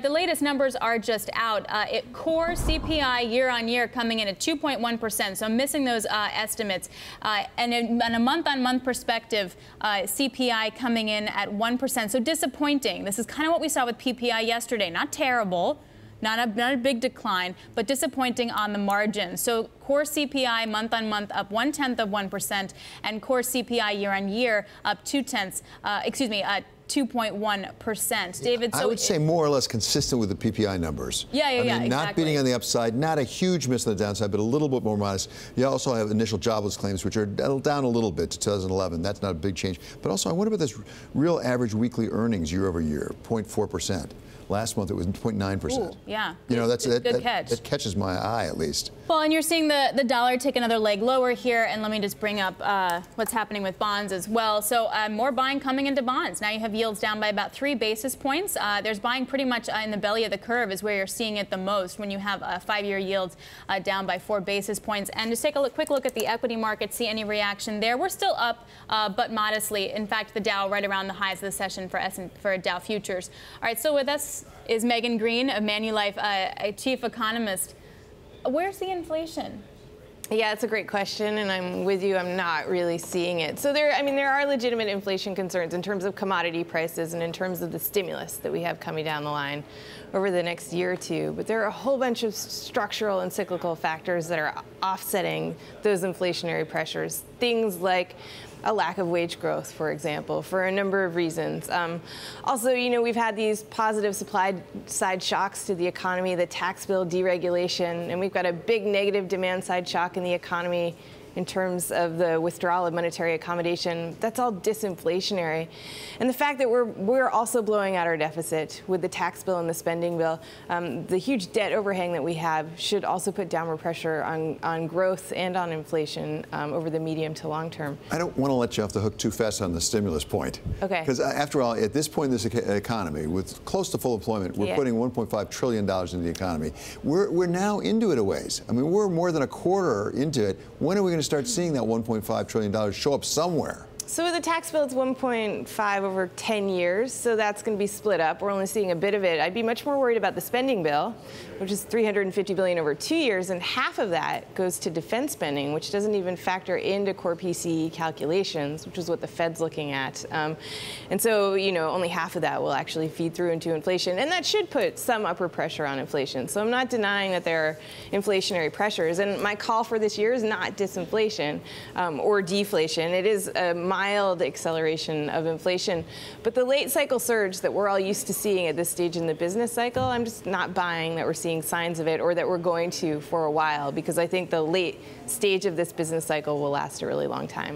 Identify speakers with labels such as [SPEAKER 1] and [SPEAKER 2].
[SPEAKER 1] The latest numbers are just out. Core CPI year-on-year coming in at 2.1%, so missing those estimates. And on a month-on-month perspective, CPI coming in at 1%, so disappointing. This is kind of what we saw with PPI yesterday. Not terrible, not a big decline, but disappointing on the margin. So core CPI month-on-month up 0.1%, and core CPI year-on-year up 2.1%. David, so
[SPEAKER 2] I would say more or less consistent with the PPI numbers.
[SPEAKER 1] Yeah,
[SPEAKER 2] exactly. Not beating on the upside, not a huge miss on the downside, but a little bit more modest. You also have initial jobless claims, which are down a little bit to 2011. That's not a big change. But also, I wonder about this real average weekly earnings year over year, 0.4%. Last month it was 0.9%.
[SPEAKER 1] Yeah,
[SPEAKER 2] you know,
[SPEAKER 1] good catch.
[SPEAKER 2] That catches my eye at least.
[SPEAKER 1] Well, and you're seeing the dollar take another leg lower here, and let me just bring up what's happening with bonds as well. So more buying coming into bonds. Now you have yields down by about 3 basis points. There's buying pretty much in the belly of the curve is where you're seeing it the most when you have 5-year yields down by 4 basis points. And just take a quick look at the equity market, see any reaction there. We're still up, but modestly. In fact, the Dow right around the highs of the session for Dow futures. All right, so with us is Greene of Manulife, a chief economist. Where's the inflation?
[SPEAKER 3] Yeah, it's a great question, and I'm with you. I'm not really seeing it. So there are legitimate inflation concerns in terms of commodity prices and in terms of the stimulus that we have coming down the line over the next year or two. But there are a whole bunch of structural and cyclical factors that are offsetting those inflationary pressures. Things like a lack of wage growth, for example, for a number of reasons. Also, we've had these positive supply side shocks to the economy, the tax bill deregulation, and we've got a big negative demand side shock in the economy in terms of the withdrawal of monetary accommodation. That's all disinflationary. And the fact that we're also blowing out our deficit with the tax bill and the spending bill, the huge debt overhang that we have should also put downward pressure on growth and on inflation over the medium to long term.
[SPEAKER 2] I don't want to let you off the hook too fast on the stimulus point.
[SPEAKER 3] Okay.
[SPEAKER 2] Because after all, at this point in this economy, with close to full employment, we're putting $1.5 trillion into the economy. We're now into it a ways. I mean, we're more than a quarter into it. When are we going to start seeing that $1.5 trillion show up somewhere?
[SPEAKER 3] So with the tax bill, it's 1.5 over 10 years, so that's going to be split up. We're only seeing a bit of it. I'd be much more worried about the spending bill, which is $350 billion over 2 years, and half of that goes to defense spending, which doesn't even factor into core PCE calculations, which is what the Fed's looking at. And so, only half of that will actually feed through into inflation, and that should put some upward pressure on inflation. So I'm not denying that there are inflationary pressures, and my call for this year is not disinflation or deflation. It is a mild acceleration of inflation. But the late cycle surge that we're all used to seeing at this stage in the business cycle, I'm just not buying that we're seeing signs of it or that we're going to for a while, because I think the late stage of this business cycle will last a really long time.